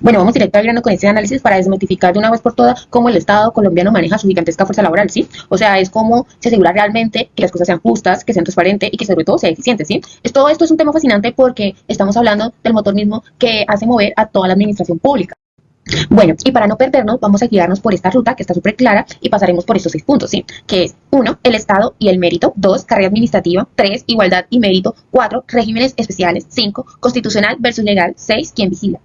Bueno, vamos directo al grano con este análisis para desmitificar de una vez por todas cómo el Estado colombiano maneja su gigantesca fuerza laboral, ¿sí? O sea, es cómo se asegura realmente que las cosas sean justas, que sean transparentes y que sobre todo sea eficiente, ¿sí? Todo esto es un tema fascinante porque estamos hablando del motor mismo que hace mover a toda la administración pública. Bueno, y para no perdernos, vamos a guiarnos por esta ruta que está súper clara y pasaremos por estos 6 puntos, ¿sí? Que es 1, el Estado y el mérito; 2, carrera administrativa; 3, igualdad y mérito; 4, regímenes especiales; 5, constitucional versus legal; 6, quién vigila.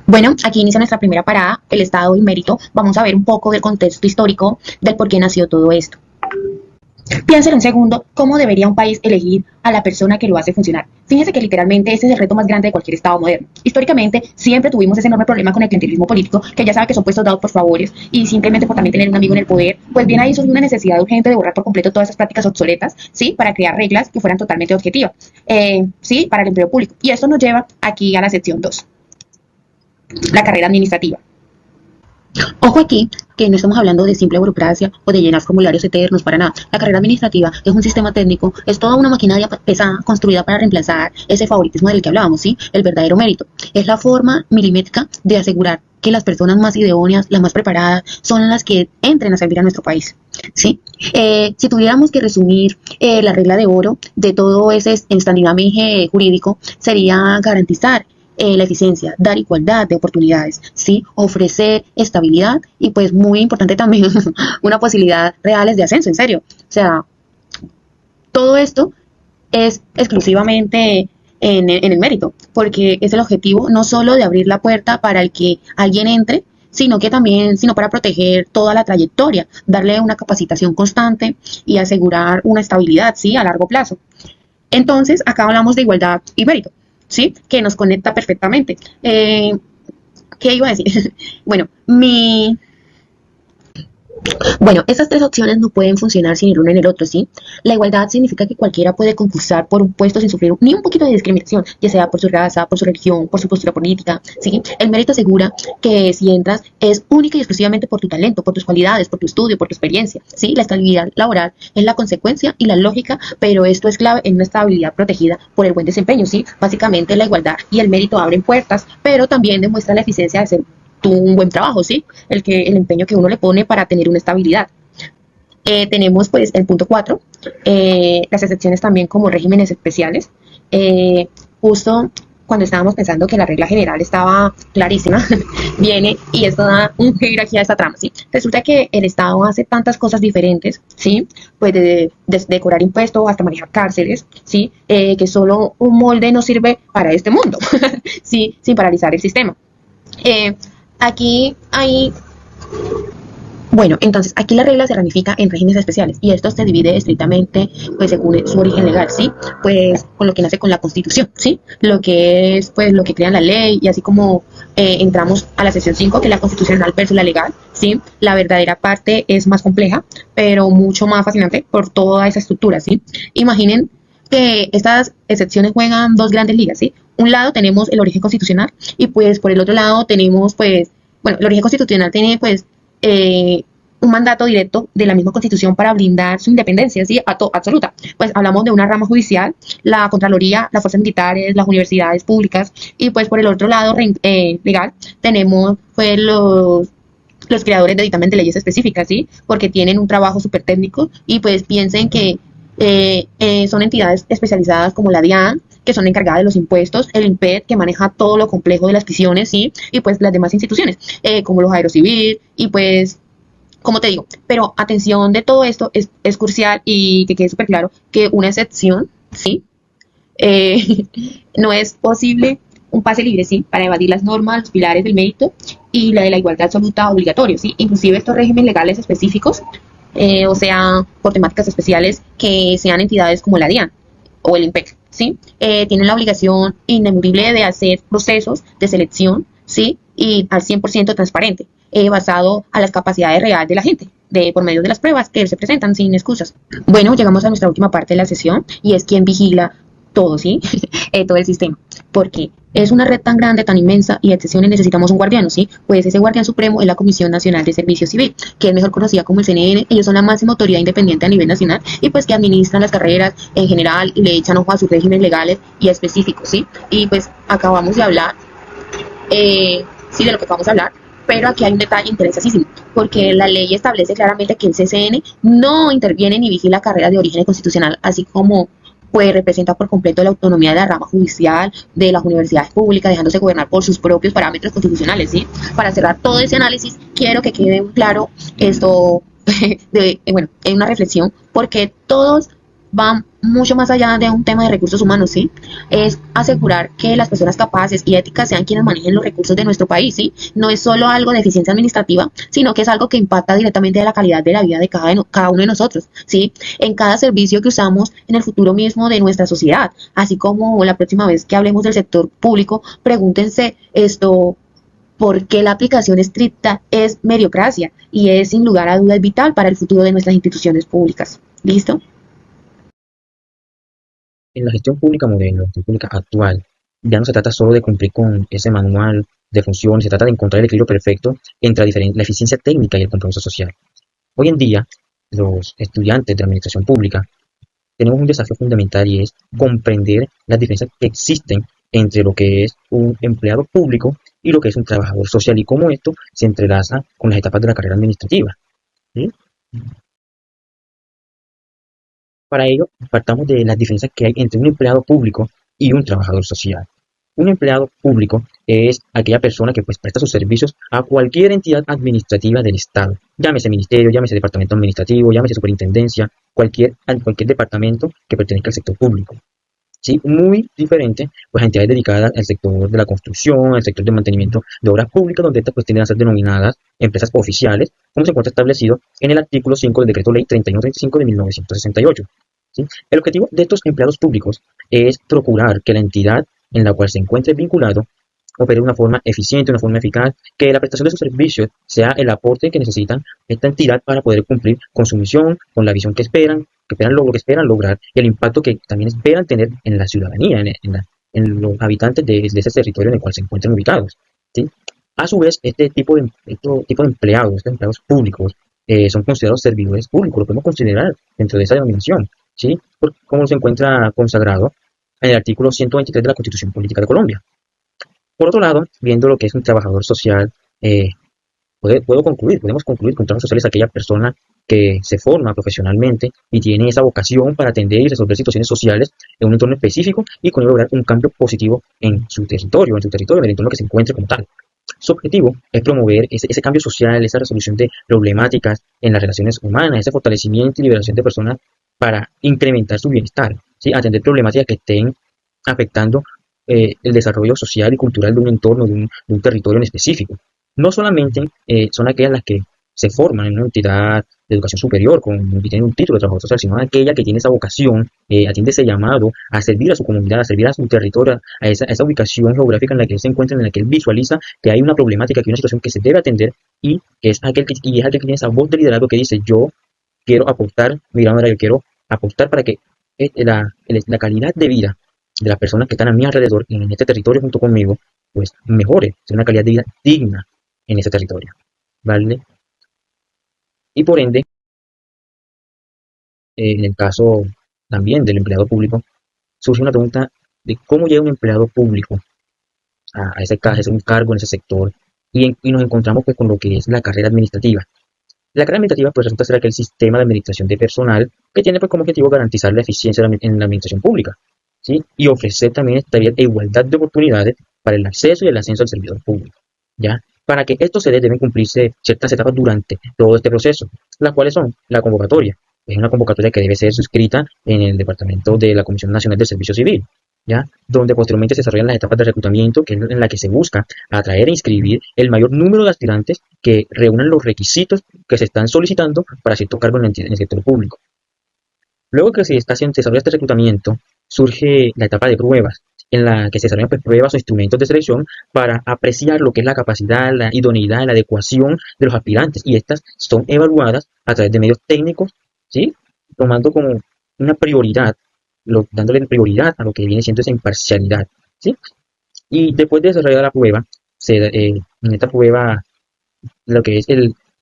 Bueno, aquí inicia nuestra primera parada, el Estado y mérito. Vamos a ver un poco del contexto histórico del por qué nació todo esto. Piensen un segundo cómo debería un país elegir a la persona que lo hace funcionar. Fíjense que literalmente ese es el reto más grande de cualquier Estado moderno. Históricamente siempre tuvimos ese enorme problema con el clientelismo político, que ya sabe que son puestos dados por favores y simplemente por también tener un amigo en el poder. Pues bien, ahí surgió una necesidad urgente de borrar por completo todas esas prácticas obsoletas, ¿sí? Para crear reglas que fueran totalmente objetivas, ¿sí? Para el empleo público. Y esto nos lleva aquí a la sección 2, la carrera administrativa. Ojo aquí que no estamos hablando de simple burocracia o de llenar formularios eternos, para nada. La carrera administrativa es un sistema técnico, es toda una maquinaria pesada construida para reemplazar ese favoritismo del que hablábamos, ¿sí? El verdadero mérito. Es la forma milimétrica de asegurar que las personas más idóneas, las más preparadas, son las que entren a servir a nuestro país, ¿sí? Si tuviéramos que resumir la regla de oro de todo ese estandinamiense jurídico, sería garantizar la eficiencia, dar igualdad de oportunidades, ¿sí? Ofrecer estabilidad y pues muy importante también una posibilidad reales de ascenso, en serio. O sea, todo esto es exclusivamente en el mérito, porque es el objetivo no solo de abrir la puerta para el que alguien entre, sino que también, sino para proteger toda la trayectoria, darle una capacitación constante y asegurar una estabilidad, ¿sí? A largo plazo. Entonces, acá hablamos de igualdad y mérito, ¿sí? Que nos conecta perfectamente. ¿Qué iba a decir? Bueno, esas 3 opciones no pueden funcionar sin el uno en el otro, ¿sí? La igualdad significa que cualquiera puede concursar por un puesto sin sufrir ni un poquito de discriminación, ya sea por su raza, por su religión, por su postura política, ¿sí? El mérito asegura que si entras es única y exclusivamente por tu talento, por tus cualidades, por tu estudio, por tu experiencia, ¿sí? La estabilidad laboral es la consecuencia y la lógica, pero esto es clave en una estabilidad protegida por el buen desempeño, ¿sí? Básicamente la igualdad y el mérito abren puertas, pero también demuestra la eficiencia de ser un buen trabajo, ¿sí? El empeño que uno le pone para tener una estabilidad. Tenemos pues el punto 4, las excepciones también como regímenes especiales. Justo cuando estábamos pensando que la regla general estaba clarísima, viene y esto da un giro aquí a esta trama, ¿sí? Resulta que el Estado hace tantas cosas diferentes, ¿sí? Pues de cobrar impuestos hasta manejar cárceles, ¿sí? Que solo un molde no sirve para este mundo, ¿sí? Sin paralizar el sistema. Entonces aquí la regla se ramifica en regímenes especiales y esto se divide estrictamente pues según su origen legal, ¿sí? Pues con lo que nace con la Constitución, ¿sí? Lo que es pues lo que crea la ley y así como entramos a la sección 5, que es la constitucional versus la legal, ¿sí? La verdadera parte es más compleja, pero mucho más fascinante por toda esa estructura, ¿sí? Imaginen que estas excepciones juegan 2 grandes ligas, ¿sí? Un lado tenemos el origen constitucional y pues por el otro lado tenemos pues, bueno, el origen constitucional tiene pues un mandato directo de la misma Constitución para blindar su independencia, ¿sí? Absoluta. Pues hablamos de una rama judicial, la Contraloría, las fuerzas militares, las universidades públicas y pues por el otro lado legal tenemos pues los creadores de dictamen de leyes específicas, ¿sí? Porque tienen un trabajo súper técnico y pues piensen que son entidades especializadas como la DIAN, que son encargadas de los impuestos, el INPET, que maneja todo lo complejo de las prisiones, ¿sí? Y pues las demás instituciones, como los aerocivil, y pues, como te digo, pero atención de todo esto es crucial y que quede súper claro que una excepción, ¿sí? No es posible un pase libre, ¿sí? Para evadir las normas, los pilares del mérito y la de la igualdad absoluta obligatorio, ¿sí? Inclusive estos regímenes legales específicos, o sea, por temáticas especiales que sean entidades como la DIAN o el INPEC, ¿sí? Tienen la obligación ineludible de hacer procesos de selección, ¿sí? Y al 100% transparente, basado a las capacidades reales de la gente, por medio de las pruebas que se presentan sin excusas. Bueno, llegamos a nuestra última parte de la sesión y es quién vigila todo, ¿sí? Todo el sistema. Porque es una red tan grande, tan inmensa y a excepciones necesitamos un guardián, ¿sí? Pues ese guardián supremo es la Comisión Nacional de Servicio Civil, que es mejor conocida como el CNN. Ellos son la máxima autoridad independiente a nivel nacional y pues que administran las carreras en general y le echan ojo a sus regímenes legales y específicos, ¿sí? Y pues acabamos de hablar sí, de lo que vamos a hablar, pero aquí hay un detalle interesantísimo, porque la ley establece claramente que el CCN no interviene ni vigila carreras de origen constitucional, así como pues representa por completo la autonomía de la rama judicial, de las universidades públicas, dejándose gobernar por sus propios parámetros constitucionales, ¿sí? Para cerrar todo ese análisis, quiero que quede claro esto bueno, en una reflexión, porque todos van mucho más allá de un tema de recursos humanos, ¿sí? Es asegurar que las personas capaces y éticas sean quienes manejen los recursos de nuestro país, ¿sí? No es solo algo de eficiencia administrativa, sino que es algo que impacta directamente en la calidad de la vida de cada uno de nosotros, ¿sí? En cada servicio que usamos en el futuro mismo de nuestra sociedad, así como la próxima vez que hablemos del sector público, pregúntense esto, porque la aplicación estricta es mediocracia y es sin lugar a dudas vital para el futuro de nuestras instituciones públicas. ¿Listo? En la gestión pública moderna, la gestión pública actual, ya no se trata solo de cumplir con ese manual de funciones, se trata de encontrar el equilibrio perfecto entre la eficiencia técnica y el compromiso social. Hoy en día, los estudiantes de administración pública tenemos un desafío fundamental y es comprender las diferencias que existen entre lo que es un empleado público y lo que es un trabajador social y cómo esto se entrelaza con las etapas de la carrera administrativa. ¿Sí? Para ello, partamos de las diferencias que hay entre un empleado público y un trabajador social. Un empleado público es aquella persona que pues presta sus servicios a cualquier entidad administrativa del Estado. Llámese ministerio, llámese departamento administrativo, llámese superintendencia, cualquier departamento que pertenezca al sector público. ¿Sí? Muy diferente pues, a entidades dedicadas al sector de la construcción, al sector de mantenimiento de obras públicas, donde estas pues, tienden a ser denominadas empresas oficiales, como se encuentra establecido en el artículo 5 del Decreto Ley 3135 de 1968. ¿Sí? El objetivo de estos empleados públicos es procurar que la entidad en la cual se encuentre vinculado opere de una forma eficiente, de una forma eficaz, que la prestación de sus servicios sea el aporte que necesitan esta entidad para poder cumplir con su misión, con la visión lo que esperan lograr y el impacto que también esperan tener en la ciudadanía, en los habitantes de ese territorio en el cual se encuentran ubicados. ¿Sí? A su vez, este tipo de empleados, estos empleados públicos, son considerados servidores públicos, lo podemos considerar dentro de esa denominación, ¿sí? Como se encuentra consagrado en el artículo 123 de la Constitución Política de Colombia. Por otro lado, viendo lo que es un trabajador social, eh, podemos concluir que un trabajador social es aquella persona que se forma profesionalmente y tiene esa vocación para atender y resolver situaciones sociales en un entorno específico y con ello lograr un cambio positivo en el entorno que se encuentre como tal. Su objetivo es promover ese cambio social, esa resolución de problemáticas en las relaciones humanas, ese fortalecimiento y liberación de personas para incrementar su bienestar, ¿sí? Atender problemáticas que estén afectando el desarrollo social y cultural de un entorno, de un territorio en específico. No solamente son aquellas las que se forman en una entidad de educación superior y tienen un título de trabajador social, sino aquella que tiene esa vocación, atiende ese llamado a servir a su comunidad, a servir a su territorio, a esa ubicación geográfica en la que él se encuentra, en la que él visualiza que hay una problemática, que hay una situación que se debe atender y es aquel que tiene esa voz de liderazgo que dice yo quiero aportar, mira, ahora yo quiero aportar para que la calidad de vida de las personas que están a mi alrededor en este territorio junto conmigo, pues mejore, sea una calidad de vida digna en ese territorio, ¿vale? Y por ende, en el caso también del empleado público, surge una pregunta de cómo llega un empleado público a un cargo en ese sector y nos encontramos pues con lo que es la carrera administrativa. La carrera administrativa pues resulta ser aquel sistema de administración de personal que tiene pues como objetivo garantizar la eficiencia en la administración pública, ¿sí? Y ofrecer también estabilidad e igualdad de oportunidades para el acceso y el ascenso al servidor público, ¿ya? Para que esto se dé deben cumplirse ciertas etapas durante todo este proceso, las cuales son la convocatoria. Es una convocatoria que debe ser suscrita en el departamento de la Comisión Nacional del Servicio Civil, ¿ya? Donde posteriormente se desarrollan las etapas de reclutamiento, que es en la que se busca atraer e inscribir el mayor número de aspirantes que reúnan los requisitos que se están solicitando para cierto cargo en el sector público. Luego que se desarrolla este reclutamiento, surge la etapa de pruebas, en la que se desarrollan pues, pruebas o instrumentos de selección para apreciar lo que es la capacidad, la idoneidad, la adecuación de los aspirantes. Y estas son evaluadas a través de medios técnicos, ¿sí? Tomando como una prioridad, dándole prioridad a lo que viene siendo esa imparcialidad, ¿sí? Y después de desarrollar la prueba, en esta prueba, lo que es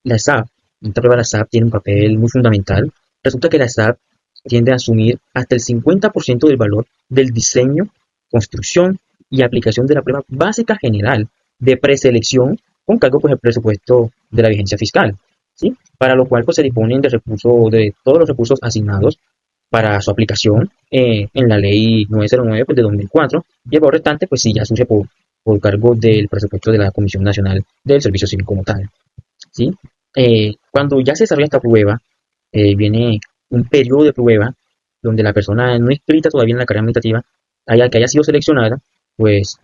la SAP, en esta prueba la SAP tiene un papel muy fundamental. Resulta que la SAP tiende a asumir hasta el 50% del valor del diseño, construcción y aplicación de la prueba básica general de preselección con cargo pues al presupuesto de la vigencia fiscal, ¿sí? Para lo cual pues se disponen de todos los recursos asignados para su aplicación en la ley 909 pues, de 2004 y el valor restante pues sí ya surge por cargo del presupuesto de la Comisión Nacional del Servicio Civil como tal, ¿sí? Cuando ya se desarrolla esta prueba, viene un periodo de prueba donde la persona no inscrita todavía en la carrera administrativa, que haya sido seleccionada, pues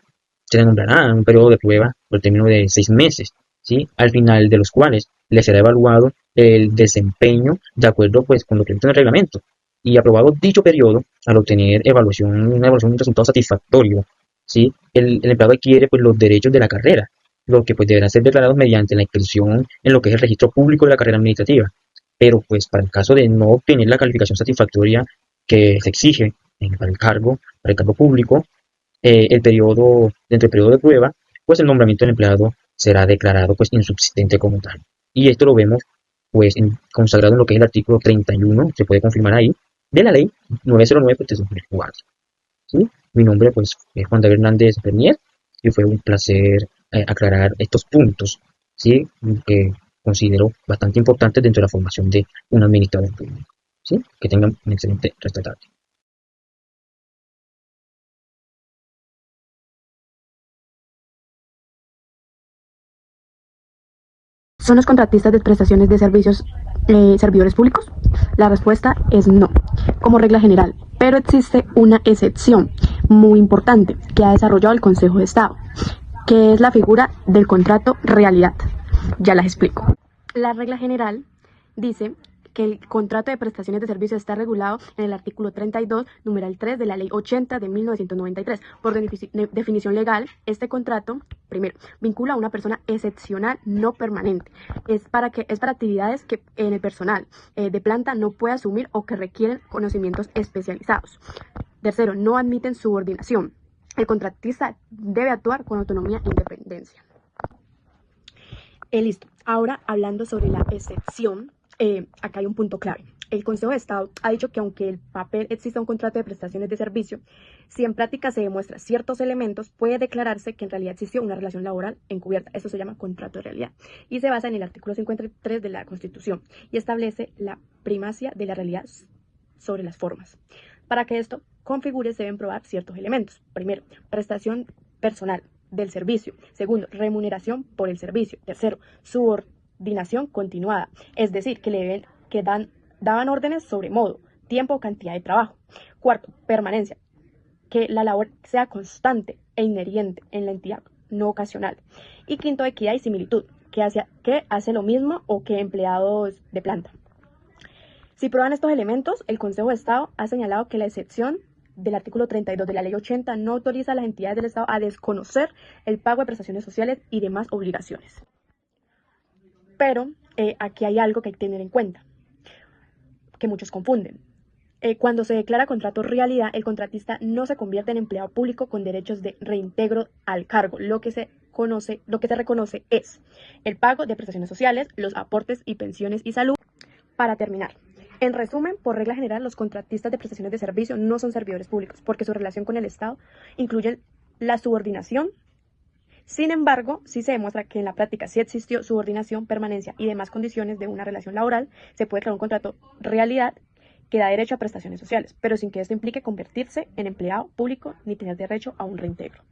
se le nombrará un periodo de prueba por el término de 6 meses, ¿sí? Al final de los cuales le será evaluado el desempeño de acuerdo pues, con lo que dice en el reglamento. Y aprobado dicho periodo, al obtener una evaluación de un resultado satisfactorio, ¿sí? El empleado adquiere pues, los derechos de la carrera, lo que pues, deberán ser declarados mediante la inscripción en lo que es el registro público de la carrera administrativa. Pero pues para el caso de no obtener la calificación satisfactoria que se exige para el cargo público, dentro del periodo de prueba, pues el nombramiento del empleado será declarado pues insubsistente como tal. Y esto lo vemos pues consagrado en lo que es el artículo 31, se puede confirmar ahí, de la ley 909 pues, de 2004. ¿Sí? Mi nombre pues es Juan David Hernández Bernier y fue un placer aclarar estos puntos, ¿sí? Que considero bastante importantes dentro de la formación de un administrador público. ¿Sí? Que tengan un excelente resto de tarde. ¿Son los contratistas de prestaciones de servicios servidores públicos? La respuesta es no, como regla general, pero existe una excepción muy importante que ha desarrollado el Consejo de Estado, que es la figura del contrato realidad. Ya las explico. La regla general dice que el contrato de prestaciones de servicios está regulado en el artículo 32, numeral 3 de la Ley 80 de 1993. Por definición legal, este contrato, primero, vincula a una persona excepcional no permanente. Es para actividades que en el personal de planta no puede asumir o que requieren conocimientos especializados. Tercero, no admiten subordinación. El contratista debe actuar con autonomía e independencia. Listo. Ahora, hablando sobre la excepción, acá hay un punto clave. El Consejo de Estado ha dicho que aunque el papel exista un contrato de prestaciones de servicio, si en práctica se demuestra ciertos elementos, puede declararse que en realidad existió una relación laboral encubierta. Esto se llama contrato de realidad y se basa en el artículo 53 de la Constitución y establece la primacia de la realidad sobre las formas. Para que esto configure, se deben probar ciertos elementos. Primero, prestación personal del servicio. Segundo, remuneración por el servicio. Tercero, subordinación continuada, es decir, daban órdenes sobre modo, tiempo o cantidad de trabajo. Cuarto, permanencia, que la labor sea constante e inherente en la entidad, no ocasional. Y quinto, equidad y similitud, que hace lo mismo o que empleados de planta. Si prueban estos elementos, el Consejo de Estado ha señalado que la excepción del artículo 32 de la Ley 80 no autoriza a las entidades del Estado a desconocer el pago de prestaciones sociales y demás obligaciones. Pero aquí hay algo que hay que tener en cuenta, que muchos confunden. Cuando se declara contrato realidad, el contratista no se convierte en empleado público con derechos de reintegro al cargo. Lo que se reconoce es el pago de prestaciones sociales, los aportes y pensiones y salud. Para terminar, en resumen, por regla general, los contratistas de prestaciones de servicio no son servidores públicos porque su relación con el Estado incluye la subordinación. Sin embargo, si se demuestra que en la práctica sí existió subordinación, permanencia y demás condiciones de una relación laboral, se puede crear un contrato realidad que da derecho a prestaciones sociales, pero sin que esto implique convertirse en empleado público ni tener derecho a un reintegro.